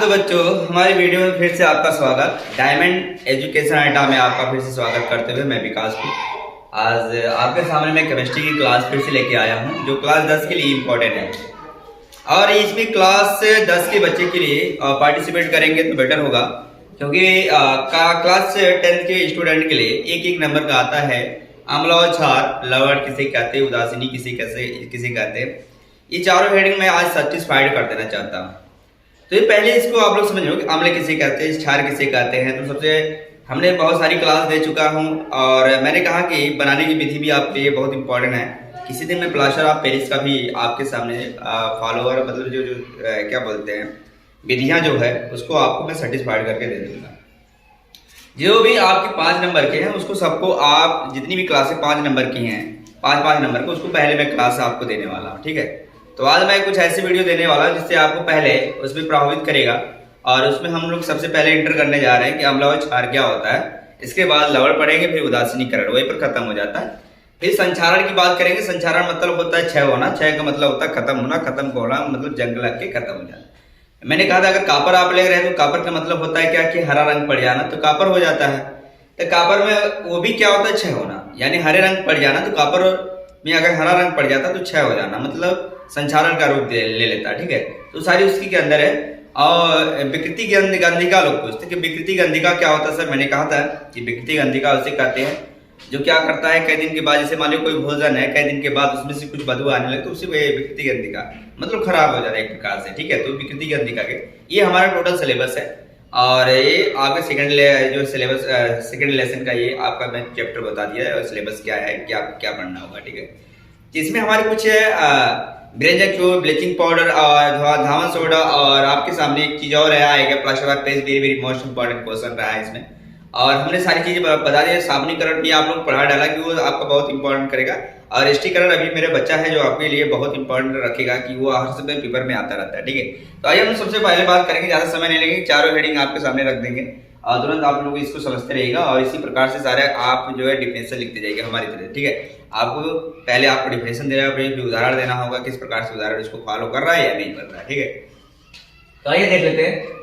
तो बच्चों, हमारी वीडियो में फिर से आपका स्वागत। डायमंड एजुकेशन अड्डा में आपका फिर से स्वागत करते हुए मैं विकास को आज आपके सामने मैं केमिस्ट्री की क्लास फिर से लेके आया हूं, जो क्लास 10 के लिए इम्पोर्टेंट है। और इसमें क्लास 10 के बच्चे के लिए पार्टिसिपेट करेंगे तो बेटर होगा, क्योंकि क्लास 10 के स्टूडेंट के लिए एक एक नंबर का आता है। आंवला और क्षार, लवण किसे कहते हैं, उदासीनी किसे कहते हैं, ये चारों हेडिंग में आज सेटिस्फाइड कर देना चाहता हूँ। तो ये पहले इसको आप लोग समझ लो कि आंवले किसे कहते हैं, क्षार किसे कहते हैं। तो सबसे हमने बहुत सारी क्लास दे चुका हूँ और मैंने कहा कि बनाने की विधि भी आपके लिए बहुत इंपॉर्टेंट है। किसी दिन मैं प्लास्टर ऑफ पेरिस का भी आपके सामने फॉलोअर मतलब जो क्या बोलते हैं विधियाँ जो है उसको आपको मैं सेटिस्फाइड करके दे दूंगा। जो भी आपके 5 नंबर के हैं उसको सबको आप जितनी भी क्लासें 5 नंबर की हैं 5 नंबर को उसको पहले मैं क्लास आपको देने वाला हूँ, ठीक है। तो आज मैं कुछ ऐसी वीडियो देने वाला हूँ जिससे आपको पहले उसमें प्रभावित करेगा। और उसमें हम लोग सबसे पहले इंटर करने जा रहे हैं कि आंवला और क्षार क्या होता है। इसके बाद लवण पढ़ेंगे, फिर उदासीनीकरण, वहीं पर खत्म हो जाता है। फिर संचारण की बात करेंगे। संचारण मतलब होता है क्षय होना, क्षय का मतलब होता है खत्म होना, खत्म को होना मतलब जंग लग के खत्म हो जाना। मैंने कहा था अगर कापर आप ले रहे हैं तो कापर का मतलब होता है क्या कि हरा रंग पड़ जाना, तो कापर हो जाता है। तो कापर में वो भी क्या होता है, क्षय होना, यानी हरे रंग पड़ जाना। तो कापर में अगर हरा रंग पड़ जाता तो क्षय हो जाना, मतलब संचारण का रूप ले लेता है, ठीक है। तो सारी उसकी के अंदर है। और विकृति गंधिका लोग पूछते कि विकृति गंधिका क्या होता है सर। मैंने कहा था कि विकृति गंधिका उसे कहते हैं जो क्या करता है कई दिन के बाद, जैसे मान लो कोई भोजन है, कई दिन के बाद उसमें से कुछ बदबू आने लगे तो उसे विकृति गंधिका मतलब खराब हो जाता है एक प्रकार से, ठीक है। तो विकृति गंधिका के ये हमारा टोटल सिलेबस है। और ये आपका सेकंड लेसन का ये आपका मैं चैप्टर बता दिया है और सिलेबस क्या है, क्या पढ़ना होगा, ठीक है। जिसमें हमारे कुछ ब्लीचिंग पाउडर और धावन सोडा और आपके सामने एक चीज और आएगा plaster of Paris, very very most important question रहा है इसमें। और हमने सारी चीजें बता दी। साबुनीकरण भी आप लोग पढ़ा डाला कि वो आपका बहुत इंपॉर्टेंट करेगा। और स्टिकरण अभी मेरे बच्चा है जो आपके लिए बहुत इंपॉर्टेंट रखेगा कि वो हर समय पेपर में आता रहता है, ठीक है। तो आइए हम सबसे पहले बात करेंगे, ज्यादा समय नहीं लेंगे, चारों हेडिंग आपके सामने रख देंगे और तुरंत आप लोग इसको समझते रहेगा। और इसी प्रकार से सारे आप जो है डिफिनेशन लिखते जाइए हमारी तरह, ठीक है। आपको पहले आपको डिफिनेशन देना होगा, फिर उदाहरण देना होगा किस प्रकार से उदाहरण इसको फॉलो कर रहा है या नहीं कर रहा है, ठीक है। तो आइए देख लेते हैं।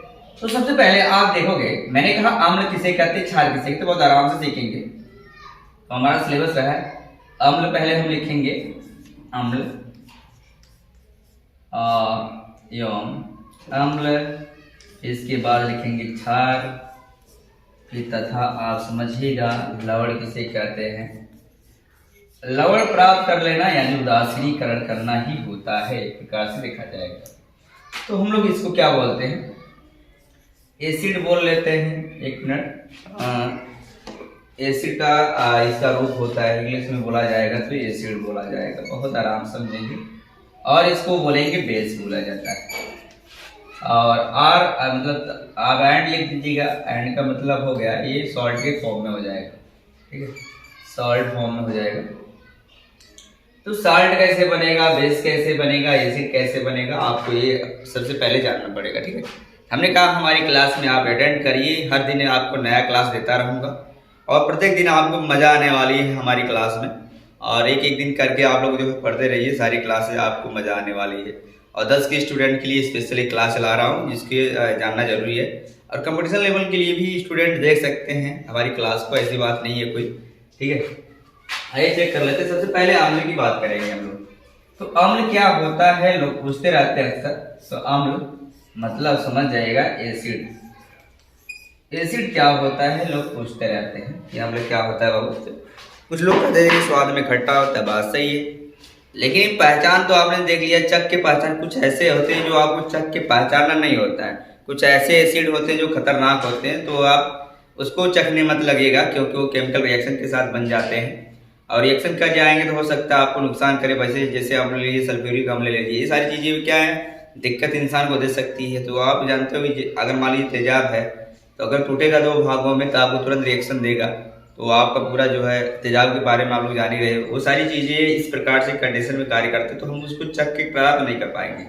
तो सबसे पहले आप देखोगे मैंने कहा आम्ल किसे कहते हैं, क्षार किसे, तो बहुत आराम से सीखेंगे। तो हमारा सिलेबस रहा है अम्ल, पहले हम लिखेंगे अम्ल अम्ल, इसके बाद लिखेंगे क्षार, फिर तथा आप समझिएगा लवण किसे कहते हैं। लवण प्राप्त कर लेना यानी उदासीनीकरण करना ही होता है, एक प्रकार से देखा जाएगा। तो हम लोग इसको क्या बोलते हैं, एसिड बोल लेते हैं। एक मिनट, एसिड का इसका रूप होता है, इंग्लिश में बोला जाएगा तो एसिड बोला जाएगा, बहुत आराम समझेंगे। और इसको बोलेंगे बेस बोला जाता है। और आर मतलब आप एंड लिख दीजिएगा, एंड का मतलब हो गया ये सॉल्ट के फॉर्म में हो जाएगा, ठीक है, सॉल्ट फॉर्म में हो जाएगा। तो साल्ट कैसे बनेगा, बेस कैसे बनेगा, एसिड कैसे बनेगा, आपको ये सबसे पहले जानना पड़ेगा, ठीक है। हमने कहा हमारी क्लास में आप अटेंड करिए, हर दिन आपको नया क्लास देता रहूँगा और प्रत्येक दिन आपको मजा आने वाली है हमारी क्लास में। और एक एक दिन करके आप लोग जो है पढ़ते रहिए, सारी क्लासेस आपको मजा आने वाली है। और 10 के स्टूडेंट के लिए स्पेशली क्लास चला रहा हूँ जिसके जानना जरूरी है। और कंपटीशन लेवल के लिए भी स्टूडेंट देख सकते हैं हमारी क्लास को, ऐसी बात नहीं है कोई, ठीक है। आइए चेक कर लेते हैं। सबसे पहले अम्ल की बात करेंगे हम लोग। तो अम्ल क्या होता है लोग पूछते रहते हैं अक्सर। तो अम्ल मतलब समझ जाएगा एसिड। एसिड क्या होता है लोग पूछते रहते हैं कि अम्ल क्या होता है बाबू। कुछ लोग कहते हैं कि स्वाद में खट्टा होता है, बात सही है, लेकिन पहचान तो आपने देख लिया, चख के पहचान। कुछ ऐसे होते हैं जो आपको चख के पहचानना नहीं होता है, कुछ ऐसे एसिड होते हैं जो खतरनाक होते हैं, तो आप उसको चखने मत लगेगा क्योंकि वो केमिकल रिएक्शन के साथ बन जाते हैं और रिएक्शन कर जाएंगे तो हो सकता है आपको नुकसान करे। वैसे जैसे आप ले लीजिए सल्फ्यूरिक अम्ल ले लीजिए, ये सारी चीजें क्या है दिक्कत इंसान को दे सकती है। तो आप जानते हो कि अगर मान लीजिए तेजाब है तो अगर टूटेगा 2 भागों में तो आपको तुरंत रिएक्शन देगा, तो आपका पूरा जो है तेजाब के बारे में आप लोग जान ही रहे हो। वो सारी चीजें इस प्रकार से कंडीशन में कार्य करते तो हम उसको चख के प्राप्त नहीं कर पाएंगे।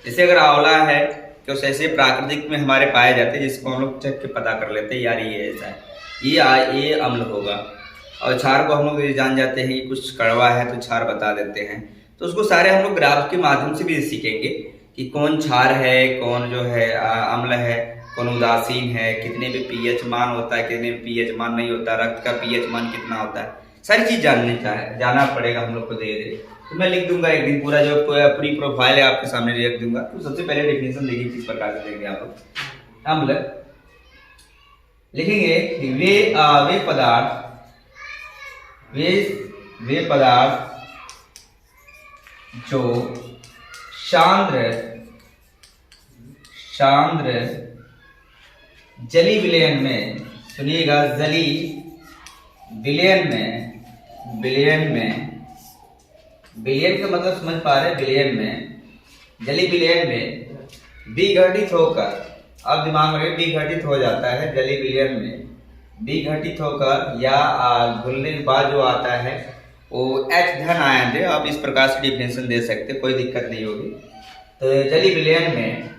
जैसे अगर आंवला है तो ऐसे प्राकृतिक में हमारे पाए जाते हैं जिसको हम लोग चख के पता कर लेते हैं यार ये ऐसा है, ये अम्ल होगा। और क्षार को हम लोग जान जाते हैं कि कुछ कड़वा है तो क्षार बता देते हैं। तो उसको सारे हम लोग ग्राफ के माध्यम से भी सीखेंगे कि कौन क्षार है, कौन जो है अम्ल है, कौन उदासीन है, कितने में पीएच मान होता है, कितने में पीएच मान नहीं होता, रक्त का पीएच मान कितना होता है, सारी चीज जाना पड़ेगा हम लोग को धीरे धीरे। तो मैं लिख दूंगा एक दिन पूरा जो पूरी प्रोफाइल है आपके सामने रख दूंगा। तो सबसे पहले डेफिनेशन देखिए किस प्रकार से देंगे आप लोग। अम्ल लिखेंगे वे पदार्थ जो सांद्र जली विलयन में, सुनिएगा, जली विलयन में विलयन का मतलब समझ पा रहे, विलयन में, जली विलयन में विघटित होकर, अब दिमाग में विघटित हो जाता है, जली विलयन में विघटित होकर या घुलने के बाद जो आता है वो H धन आयन है। आप इस प्रकार से डिफिनेशन दे सकते, कोई दिक्कत नहीं होगी। तो जली विलयन में,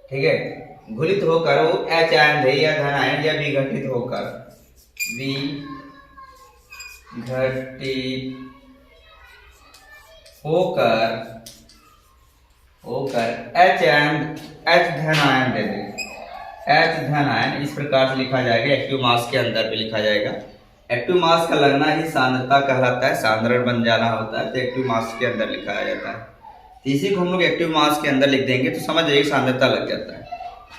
ठीक है, घुलित होकर वो H आयन है या धन आयन या विघटित होकर H धन आयन दे दें, H धन आयन इस प्रकार से लिखा जाएगा। एक्टिव मास के अंदर भी लिखा जाएगा। एक्टिव मास का लगना ही सांद्रता कहलाता है, सांद्रण बन जाना होता है, तो एक्टिव मास के अंदर लिखा जाता है। तो इसी को हम लोग एक्टिव मास के अंदर लिख देंगे तो समझ जाइए सांद्रता लग जाता है,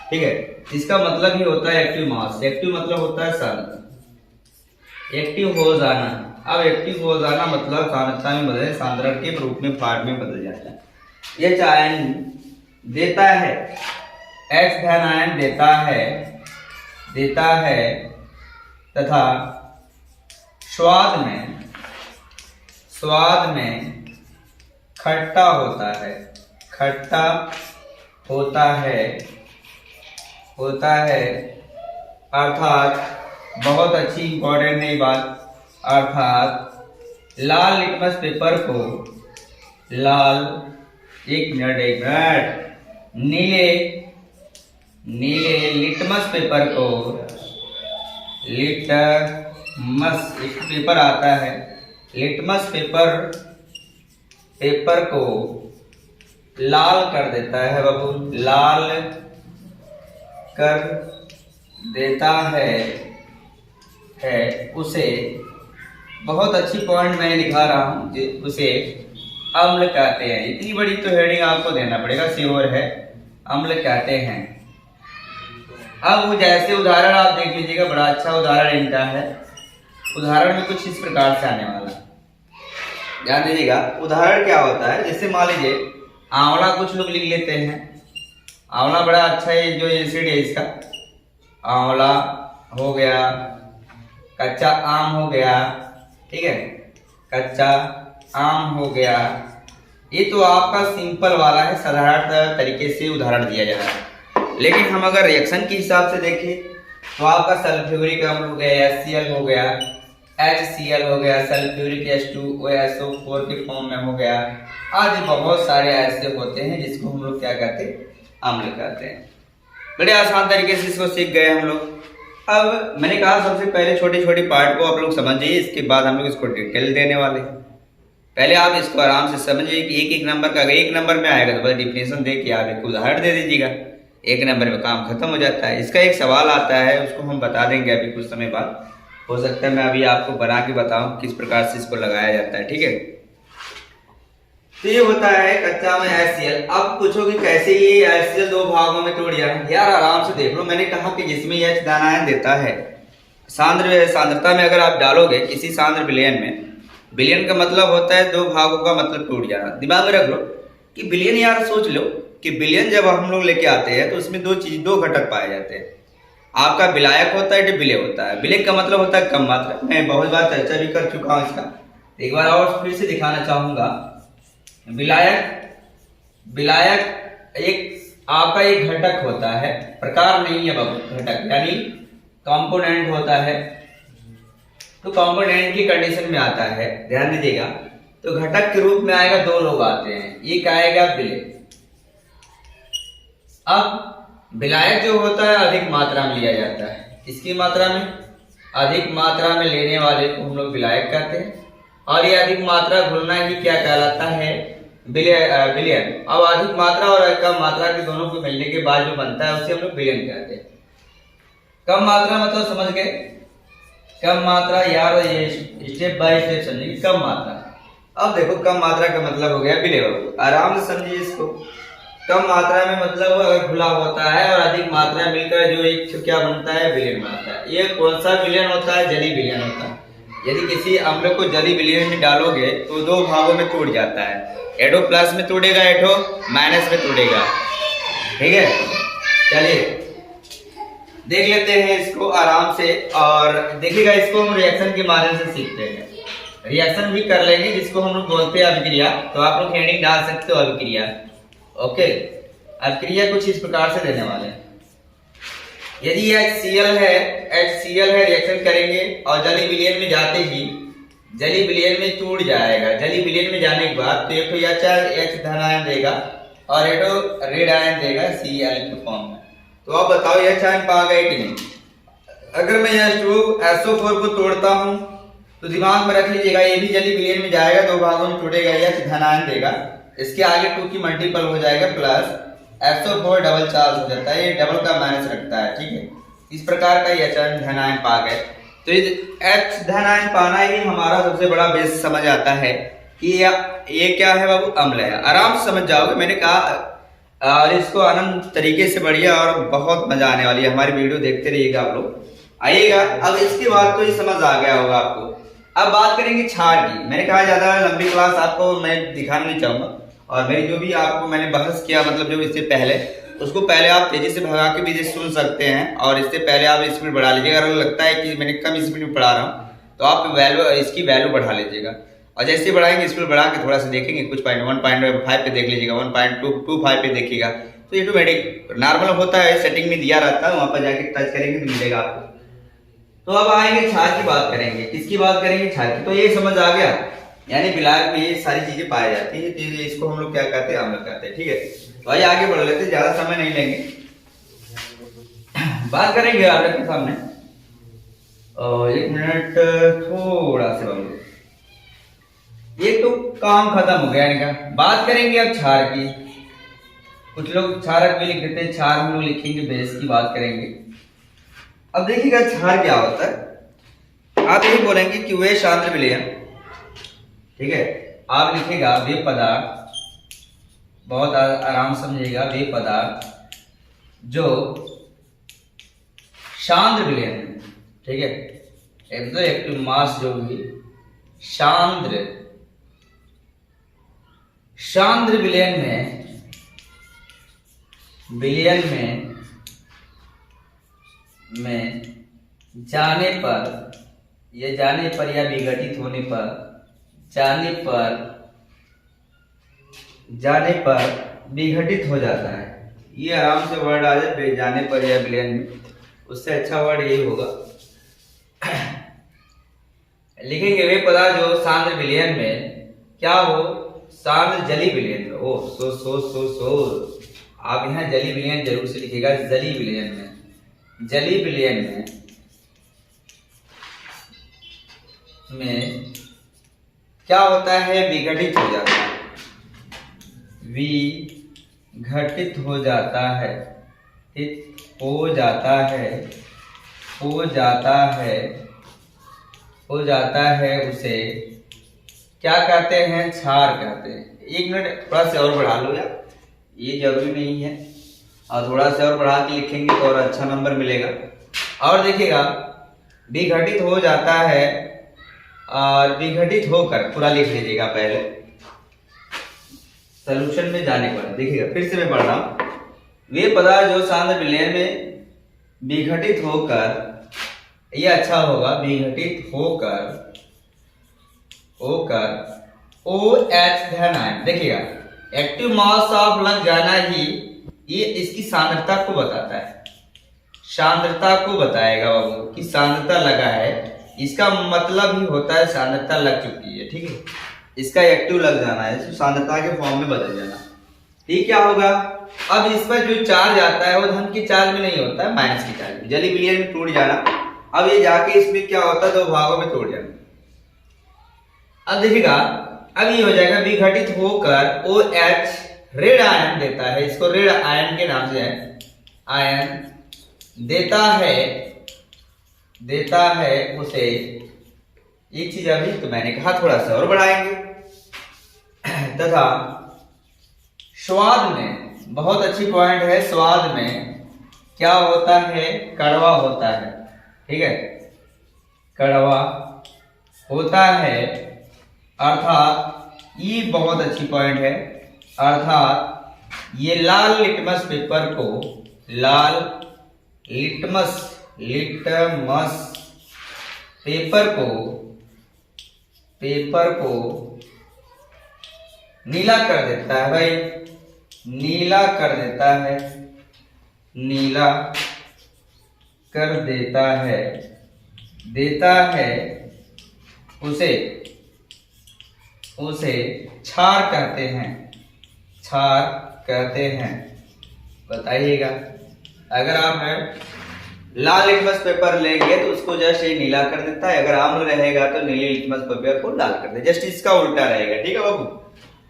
ठीक है। इसका मतलब ही होता है एक्टिव मास, एक्टिव मतलब होता है सांद्रता, एक्टिव हो जाना। अब एक्टिव हो जाना मतलब सांद्रता में बदले, सांद्रण के रूप में, फॉर्म में बदल जाता है। H आयन देता है, H धन आयन देता है तथा स्वाद में खट्टा होता है, अर्थात बहुत अच्छी इंपॉर्टेंट नई बात, अर्थात लाल लिटमस पेपर को, नीले लिटमस पेपर को, लिटमस एक पेपर आता है, लिटमस पेपर को लाल कर देता है बाबू, लाल कर देता है उसे, बहुत अच्छी पॉइंट मैं लिखा रहा हूँ, उसे अम्ल कहते हैं। इतनी बड़ी तो हेडिंग आपको देना पड़ेगा, श्योर है, अम्ल कहते हैं। अब वो जैसे उदाहरण आप देख लीजिएगा, बड़ा अच्छा उदाहरण इनका है। उदाहरण में कुछ इस प्रकार से आने वाला, ध्यान दीजिएगा। उदाहरण क्या होता है, जैसे मान लीजिए आंवला, कुछ लोग लिख लेते हैं, आंवला बड़ा अच्छा है, जो एसिड है इसका, आंवला हो गया, कच्चा आम हो गया, ठीक है, कच्चा आम हो गया। ये तो आपका सिंपल वाला है, साधारण तरीके से उदाहरण दिया जा रहा है। लेकिन हम अगर रिएक्शन के हिसाब से देखें तो आपका सल्फ्यूरिक अम्ल हो गया, HCl हो गया, HCl हो गया, सल्फ्यूरिक H2SO4 के फॉर्म में हो गया, आज बहुत सारे ऐसे होते हैं जिसको हम लोग क्या कहते हैं, अम्ल कहते हैं। बड़े आसान तरीके से इसको सीख गए हम लोग। अब मैंने कहा सबसे पहले छोटी छोटी पार्ट को आप लोग समझिए, इसके बाद हम लोग इसको डिटेल देने वाले हैं। पहले आप इसको आराम से समझिए कि एक एक नंबर का, अगर एक नंबर में आएगा तो बस डिफिनेशन दे के आप एक उदाहरण दे दीजिएगा, एक नंबर में काम खत्म हो जाता है। इसका एक सवाल आता है, उसको हम बता देंगे अभी कुछ समय बाद, हो सकता है मैं अभी आपको बना के बताऊं किस प्रकार से इसको लगाया जाता है, ठीक है। तो ये होता है कच्चा में HCl। अब पूछोगे कैसे ये HCl दो भागों में टूट जाए, यार आराम से देख लो। मैंने कहा कि जिसमें H धन आयन देता है, सांद्रता में अगर आप डालोगे किसी सांद्र विलयन में, विलयन का मतलब होता है दो भागों का मतलब टूट जाना। दिमाग में रख लो कि विलयन, यार सोच लो कि विलयन जब हम लोग लेके आते हैं तो उसमें दो घटक पाए जाते हैं। आपका विलायक होता है, विलय होता है। विलय का मतलब होता है कम मात्रा, मैं बहुत बार चर्चा भी कर चुका हूँ इसका, एक बार और फिर से दिखाना चाहूंगा। विलायक एक आपका एक घटक होता है, प्रकार नहीं है बाबू, घटक यानी कंपोनेंट होता है। तो कंपोनेंट की कंडीशन में आता है, ध्यान दीजिएगा। तो घटक के रूप में आएगा, दो लोग आते हैं, एक आएगा विलय। अब विलायक जो होता है अधिक मात्रा में लिया जाता है, इसकी मात्रा में, अधिक मात्रा में लेने वाले को हम लोग विलायक कहते हैं। और ये अधिक मात्रा घुलना ही क्या कहलाता है, बिलियन। अब अधिक मात्रा और कम मात्रा के दोनों को मिलने के बाद जो बनता है उसे हम लोग बिलियन कहते हैं। कम मात्रा मतलब समझ गए, कम मात्रा यार, ये स्टेप बाय स्टेप समझेंगे। कम मात्रा, अब देखो कम मात्रा का मतलब हो गया बिलियन, आराम से समझिए इसको। कम मात्रा में मतलब अगर खुला होता है और अधिक मात्रा मिलकर जो एक क्या बनता है, बिलियन बनता है। ये कौन सा बिलियन होता है, जली बिलियन होता है। यदि किसी अम्ल को जली बिलियन में डालोगे तो दो भागों में टूट जाता है, एडो प्लस में टूटेगा, एडो माइनस में टूटेगा। ठीक है, चलिए देख लेते हैं इसको आराम से, और देखिएगा इसको हम रिएक्शन के माध्यम से सीखते हैं। रिएक्शन भी कर लेंगे जिसको हम लोग बोलते हैं अभिक्रिया, तो आप लोग हेडिंग डाल सकते हो अभिक्रिया। ओके, अभिक्रिया कुछ इस प्रकार से देने वाले हैं। यदि HCl है रिएक्शन करेंगे और जली विलयन में जाते ही जली विलयन में टूट जाएगा। जली विलयन में जाने के बाद तो एक तो H धन आयन देगा और एक रेड आयन देगा Cl के फॉर्म में। तो आप बताओ H आयन पा गए कि नहीं। अगर मैं SO4 को तोड़ता हूं तो दिमाग में रख लीजिएगा, ये भी जली विलयन में जाएगा, दो भागों में टूटेगा, H धन आयन देगा, इसके आगे 2 की मल्टीपल हो जाएगा प्लस SO4 डबल चार्ज हो जाता है, ये डबल का माइनस रखता है। ठीक है, इस प्रकार का H धन आयन पा गए। तो H धन आयन पाना ही हमारा सबसे बड़ा बेस समझ आता है कि ये क्या है बाबू, अम्ल है। आराम से समझ जाओगे, मैंने कहा। और इसको आनंद तरीके से बढ़िया और बहुत मजा आने वाली है। हमारी वीडियो देखते रहिएगा, आप लोग आइएगा। अब इसके बाद तो ये समझ आ गया होगा आपको। अब बात करेंगे क्षार की। मैंने कहा ज्यादा लंबी क्लास आपको मैं दिखाना नहीं चाहूंगा, और मेरी जो भी आपको मैंने बहस किया मतलब जो इससे पहले, उसको पहले आप तेजी से भगा के भी सुन सकते हैं, और इससे पहले आप स्पीड बढ़ा लीजिएगा। अगर लगता है कि मैंने कम स्पीड में पढ़ा रहा हूँ तो आप इसकी वैल्यू बढ़ा लीजिएगा, और जैसे बढ़ाएंगे स्पीड बढ़ा के थोड़ा सा देखेंगे, कुछ 1.5 पे देख लीजिएगा, 1.25 पे देखिएगा, तो ऑटोमेटिक नॉर्मल होता है, सेटिंग में दिया रहता है, वहां पर जाके टच करेंगे तो मिलेगा आपको। तो अब आएंगे क्षार की बात करेंगे। किसकी बात करेंगे, क्षार की। तो ये समझ आ गया, यानी बिलाग में ये सारी चीजें पाई जाती है, तो इसको हम लोग क्या कहते हैं, अम्ल कहते हैं। ठीक है, तो आइए आगे बढ़ लेते हैं, ज्यादा समय नहीं लेंगे, बात करेंगे आप लोग के सामने। और 1 मिनट थोड़ा सा बाबू, एक तो काम खत्म हो गया इनका। बात करेंगे अब क्षार की। कुछ लोग क्षारक भी लिख देते हैं, क्षार हम लोग लिखेंगे, बेस की बात करेंगे। अब देखिएगा क्षार क्या होता है। आप यही बोलेंगे कि वे सांद्र विलयन, ठीक है, आप लिखेगा वे पदार्थ, बहुत आराम समझिएगा, वे पदार्थ जो सांद्र विलयन, ठीक है, एक्टिव मास जो भी सांद्र विलयन में जाने पर या विघटित होने पर, जाने पर विघटित हो जाता है। ये आराम से वर्ड आ जाए, जाने पर या विलयन में, उससे अच्छा वर्ड यही होगा। लिखेंगे वे पदार्थ जो सांद्र विलयन में क्या हो, सांद्र जली विलयन में। ओ सो आप यहाँ जली विलयन जरूर से लिखिएगा। जली विलयन में क्या होता है, विघटित हो जाता है, विघटित हो जाता है, हो जाता है, उसे क्या कहते हैं, क्षार कहते हैं। 1 मिनट थोड़ा सा और बढ़ा लो यार, ये जरूरी नहीं है, और थोड़ा सा और बढ़ा के लिखेंगे तो और अच्छा नंबर मिलेगा। और देखिएगा विघटित हो जाता है, और विघटित होकर पूरा लिख लीजिएगा पहले, सॉल्यूशन में जाने पर। देखिएगा फिर से मैं पढ़ रहा हूं, वे पदार्थ जो सांद्र विलयन में विघटित होकर, ये अच्छा होगा, विघटित होकर OH धन आयन। देखिएगा एक्टिव मास ऑफ लग जाना ही ये इसकी सांद्रता को बताता है, सांद्रता को बताएगा बाबू कि सांद्रता लगा है, इसका मतलब ही होता है सांद्रता लग चुकी है। ठीक है, इसका एक्टिव लग जाना है, इसको सांद्रता के फॉर्म में बदल जाना। ठीक, क्या होगा, अब इस पर जो चार्ज आता है वो धन की चार्ज में नहीं होता है, माइनस की चार्ज में, जली विलयन में टूट जाना। अब ये जाके इसमें क्या होता है, दो भागों में तोड़ जाना। अब देखिएगा अब ये हो जाएगा विघटित होकर OH रेड आयन देता है, इसको रेड आयन के नाम से आयन देता है उसे। एक चीज अभी तो मैंने कहा थोड़ा सा और बढ़ाएंगे। तथा स्वाद में, बहुत अच्छी पॉइंट है, स्वाद में क्या होता है, कड़वा होता है। ठीक है, कड़वा होता है, अर्थात ये बहुत अच्छी पॉइंट है, अर्थात ये लाल लिटमस पेपर को, लाल लिटमस पेपर को नीला कर देता है भाई, नीला कर देता है, नीला कर देता है उसे क्षार कहते हैं, बताइएगा। अगर आप लाल लिटमस पेपर लेंगे तो उसको जस्ट ये नीला कर देता है, अगर आम्ल रहेगा तो नीले लिटमस पेपर को लाल कर दे, जस्ट इसका उल्टा रहेगा। ठीक है बाबू,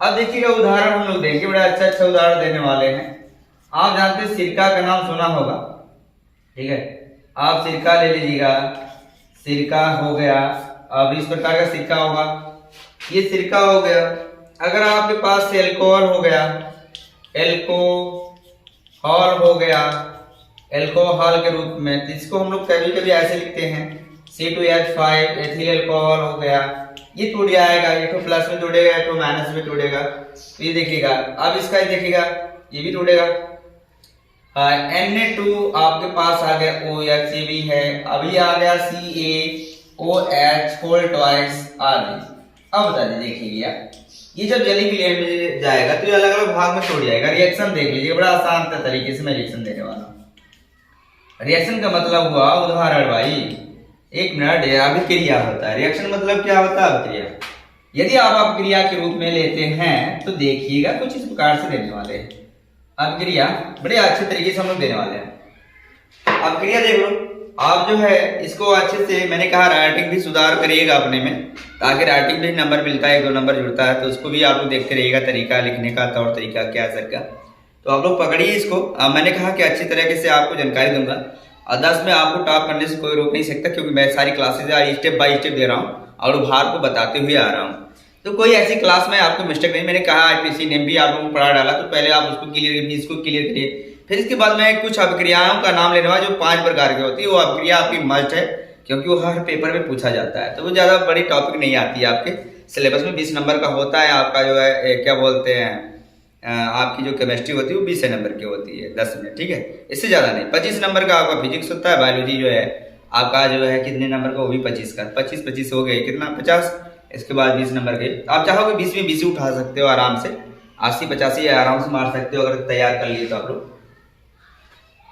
अब देखिएगा उदाहरण हम लोग देंगे, बड़ा अच्छा उदाहरण देने वाले हैं। आप जानते हैं सिरका का नाम सुना होगा, ठीक है, आप सिरका ले लीजिएगा, सिरका हो गया। अब इस प्रकार का सिरका होगा, ये सिरका हो गया। अगर आपके पास एल्कोहल हो गया, एल्कोहल हो गया, एल्कोहल के रूप में, तो इसको हम लोग कभी कभी ऐसे लिखते हैं C2H5 एथिल एल्कोहल हो गया, ये टूट जाएगा, ये तो प्लस में टूटेगा, ये तो माइनस में टूटेगा। ये देखिएगा, अब इसका ये देखिएगा, ये भी टूटेगा। Na2 आपके पास आ गया OH, ये भी है, अभी आ गया CaOH होल ट्वाइस आदि। अब बता दीजिए, देखिए ये जब जली विलयन में जाएगा तो ये अलग अलग भाग में टूट जाएगा। रिएक्शन देख लीजिए, बड़ा आसान तरीके से मैं रिएक्शन देने वाला हूँ। रिएक्शन का मतलब हुआ उदाहरण भाई, एक मिनट, अभिक्रिया होता है। रिएक्शन मतलब क्या होता है, अभिक्रिया। यदि आप अभिक्रिया के रूप में लेते हैं तो देखिएगा कुछ इस प्रकार से देने वाले हैं। अभिक्रिया बड़े अच्छे तरीके से हम लोग देने वाले हैं। अभिक्रिया देख लो, आप जो है इसको अच्छे से, मैंने कहा राइटिंग भी सुधार करिएगा अपने में, ताकि राइटिंग भी नंबर मिलता है, 1-2 नंबर जुड़ता है, तो उसको भी आप लोग देखते रहिएगा, तरीका लिखने का, तौर तरीका क्या सर का। तो आप लोग पकड़िए इसको। मैंने कहा कि अच्छी तरीके से आपको जानकारी दूंगा, और 10 में आपको टॉप करने से कोई रोक नहीं सकता, क्योंकि मैं सारी क्लासेज स्टेप बाय स्टेप दे रहा हूँ और भार को बताते हुए आ रहा हूँ। तो कोई ऐसी क्लास में आपको मिस्टेक नहीं, मैंने कहा IPC ने भी आप लोगों को पढ़ा डाला, तो पहले आप उसको क्लियर करिए, इसको क्लियर करिए। फिर इसके बाद मैं कुछ अभिक्रियाओं का नाम लेने वाला, जो 5 प्रकार की होती है। वो अभिक्रिया आपकी मस्ट है, क्योंकि वो हर पेपर में पूछा जाता है, तो वो ज्यादा बड़ी टॉपिक नहीं आती है आपके सिलेबस में। 20 नंबर का होता है आपका, जो है क्या बोलते हैं, आपकी जो केमिस्ट्री होती है वो 20 नंबर की होती है 10 में, ठीक है, इससे ज्यादा नहीं। 25 नंबर का आपका फिजिक्स होता है, बायोलॉजी जो है आपका जो है कितने नंबर का, वो भी 25 का, 25 हो गए, कितना 50। इसके बाद 20 नंबर के, आप चाहोगे 20 में 20 उठा सकते हो आराम से, 80-85 आराम से मार सकते हो, अगर तैयार कर लिए तो आप लोग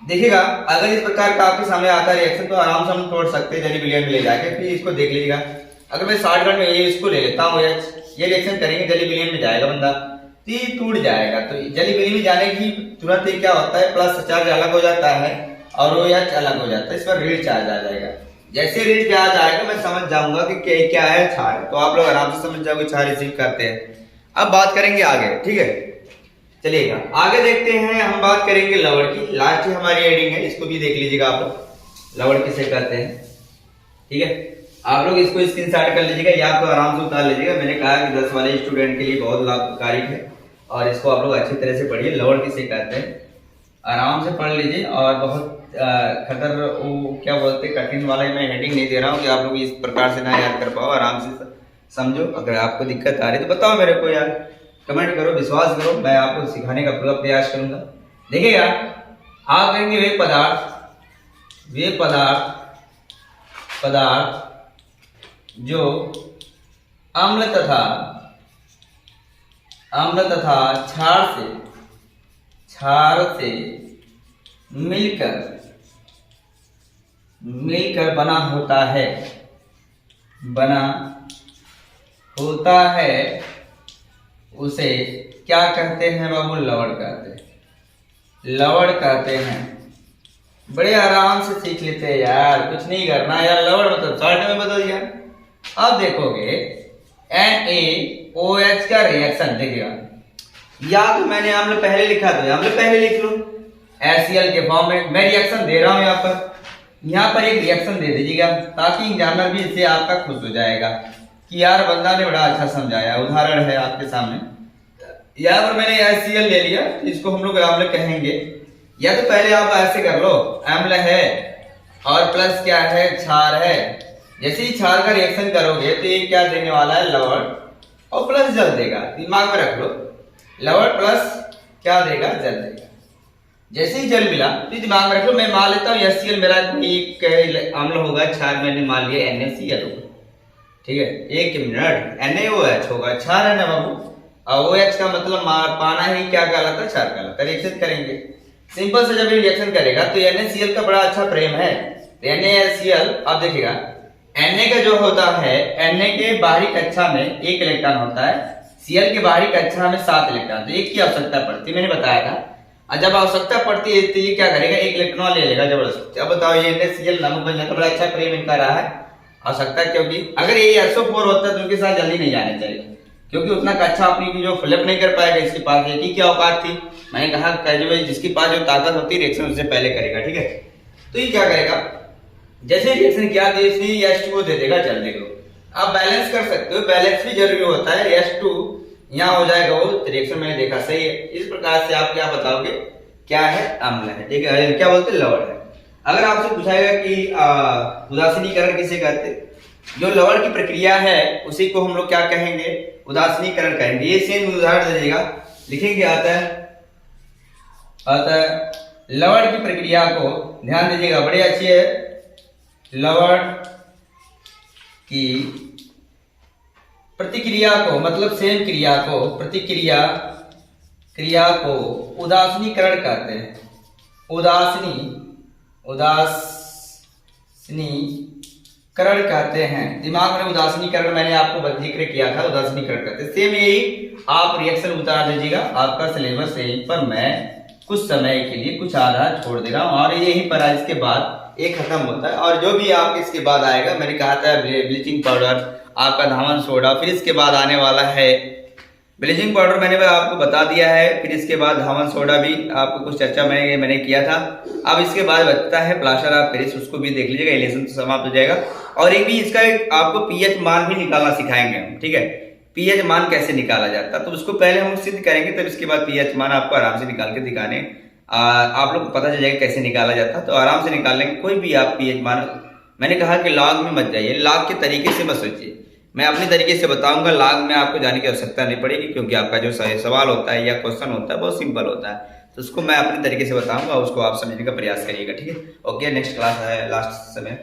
देखिएगा। अगर इस प्रकार का आपके सामने आता है रिएक्शन, तो आराम से हम तोड़ सकते हैं, जली विलयन में ले जाके। फिर इसको देख लीजिएगा, अगर मैं शॉर्टकट में ये इसको ले लेता हूँ, ये रिएक्शन करेंगे, जली विलयन में जाएगा बंदा, तो ये टूट जाएगा। तो जली विलयन में जाने की तुरंत ही क्या होता है, प्लस चार्ज अलग हो जाता है और OH अलग हो जाता है, इस पर ऋण चार्ज आ जाएगा। जैसे ऋण चार्ज आएगा मैं समझ जाऊंगा कि क्या है, क्षार, तो आप लोग आराम से समझ जाओगे क्षार रिसीव करते हैं। अब बात करेंगे आगे, ठीक है, चलिएगा आगे देखते हैं। हम बात करेंगे लवण की, लास्ट ही हमारी हेडिंग है, इसको भी देख लीजिएगा आप लोग, लवण किसे कहते हैं, ठीक है। आप लोग इसको स्क्रीनशॉट कर लीजिएगा या तो आराम से उतार लीजिएगा। मैंने कहा कि 10 वाले स्टूडेंट के लिए बहुत लाभकारी है, और इसको आप लोग अच्छी तरह से पढ़िए। लवण किसे कहते हैं, आराम से पढ़ लीजिए, और बहुत क्या बोलते कठिन वाला मैं हेडिंग नहीं दे रहा हूँ कि आप लोग इस प्रकार से ना याद कर पाओ, आराम से समझो। अगर आपको दिक्कत आ रही तो बताओ मेरे को यार, कमेंट करो, विश्वास करो, मैं आपको सिखाने का पूरा प्रयास करूंगा। देखिएगा, आप कहेंगे वे पदार्थ जो अम्ल तथा क्षार से मिलकर बना होता है, उसे क्या कहते हैं बाबू, लवण कहते हैं। बड़े आराम से सीख लेते हैं यार, कुछ नहीं करना यार। लवण मतलब शॉर्ट में बदल दिया। अब देखोगे Na OH का रिएक्शन देखिएगा, या तो मैंने अम्ल पहले लिखा तो अम्ल पहले लिख लो HCl के फॉर्म में, मैं रिएक्शन दे रहा हूं यहाँ पर एक रिएक्शन दे दीजिएगा ताकि एग्जामिनर भी इससे आपका खुश हो जाएगा कि यार बंदा ने बड़ा अच्छा समझाया। उदाहरण है आपके सामने, यहाँ पर मैंने HCl ले लिया, इसको हम लोग अम्ल कहेंगे। या तो पहले आप ऐसे कर लो, अम्ल है और प्लस क्या है, क्षार है। जैसे ही क्षार का रिएक्शन करोगे तो ये क्या देने वाला है, लवण और प्लस जल देगा। दिमाग में रख लो, लवण प्लस क्या देगा, जल देगा। जैसे ही जल मिला तो दिमाग में रख लो, मैं मान लेता हूँ HCl मेरा एक अम्ल होगा, क्षार मैंने मान लिया NaCl होगा, ठीक है। एक मिनट, NaOH होगा, क्षार है ना बाबू, और OH का मतलब पाना ही क्या कहलाता है, क्षार कहलाता है। रिएक्शन करेंगे सिंपल से, जब रिएक्शन करेगा तो NaCl का बड़ा अच्छा प्रेम है। NaCl अब देखिएगा, Na का जो होता है, Na के बाहरी कक्षा में 1 इलेक्ट्रॉन होता है, Cl के बाहरी कक्षा में 7 इलेक्ट्रॉन, तो 1 की आवश्यकता पड़ती है, मैंने बताया था। और जब आवश्यकता पड़ती है तो ये क्या करेगा, 1 इलेक्ट्रॉन ले लेगा जबरदस्ती। अब बताओ ये NaCl नमक बन जाता, बड़ा अच्छा प्रेम इनका रहा है। आवश्यकता क्योंकि अगर ये SO4 होता तो उनके साथ जल्दी नहीं जाने चाहिए, क्योंकि उतना कक्षा अपनी जो फ्लिप नहीं कर पाएगा, इसके पास एक ही क्या औकात थी। मैंने कहा जो जिसके पास जो ताकत होती है रिएक्शन उससे पहले करेगा, ठीक है। तो ये क्या करेगा, जैसे रिएक्शन किया तो इसलिए H2O दे देगा जल्दी को। आप बैलेंस कर सकते हो, बैलेंस भी जरूरी होता है। H2 यहाँ हो जाएगा वो, रिएक्शन मैंने देखा सही है। इस प्रकार से आप क्या बताओगे, क्या है, अम्ल है, ठीक है। क्या बोलते हैं, लवण है। अगर आपसे पूछाएगा कि उदासीनीकरण किसे कहते हैं, जो लवण की प्रक्रिया है उसी को हम लोग क्या कहेंगे, उदासीनीकरण कहेंगे। ये सेम उदाहरण दीजिएगा, लिखेंगे अतः लवण की प्रक्रिया को ध्यान दीजिएगा, बड़ी अच्छी है। लवण की प्रतिक्रिया को, मतलब सेम क्रिया को, क्रिया को उदासीनीकरण कहते हैं। उदासीनीकरण कहते हैं। दिमाग में उदासीनीकरण मैंने आपको जिक्र किया था, उदासीनीकरण कहते हैं। सेम यही आप रिएक्शन उतार दीजिएगा, आपका सिलेबस यहीं पर मैं कुछ समय के लिए कुछ आधा छोड़ दे रहा हूं, और यही पर इसके बाद ये खत्म होता है। और जो भी आप इसके बाद आएगा, मैंने कहा था ब्लीचिंग पाउडर, आपका धावन सोडा, फिर इसके बाद आने वाला है ब्लीचिंग पाउडर, मैंने आपको बता दिया है। फिर इसके बाद धावन सोडा भी आपको कुछ चर्चा मैंने किया था। अब इसके बाद बचता है प्लास्टर ऑफ पेरिस, उसको भी देख लीजिएगा, इलेक्शन तो समाप्त हो जाएगा। और एक भी इसका आपको पीएच मान भी निकालना सिखाएंगे हम, ठीक है। पीएच मान कैसे निकाला जाता है तो उसको पहले हम सिद्ध करेंगे, तब इसके बाद पीएच मान आपको आराम से निकाल के दिखाने आप लोग को पता चल जाएगा कैसे निकाला जाता है। तो आराम से निकाल लेंगे कोई भी आप पीएच मान। मैंने कहा कि लॉग में मत जाइए, लॉग के तरीके से मत सोचिए, मैं अपने तरीके से बताऊंगा। लॉग में आपको जाने की आवश्यकता नहीं पड़ेगी, क्योंकि आपका जो सवाल होता है या क्वेश्चन होता है बहुत सिंपल होता है, तो उसको मैं अपने तरीके से बताऊंगा, उसको आप समझने का प्रयास करिएगा, ठीक है। ओके, नेक्स्ट क्लास है लास्ट समय।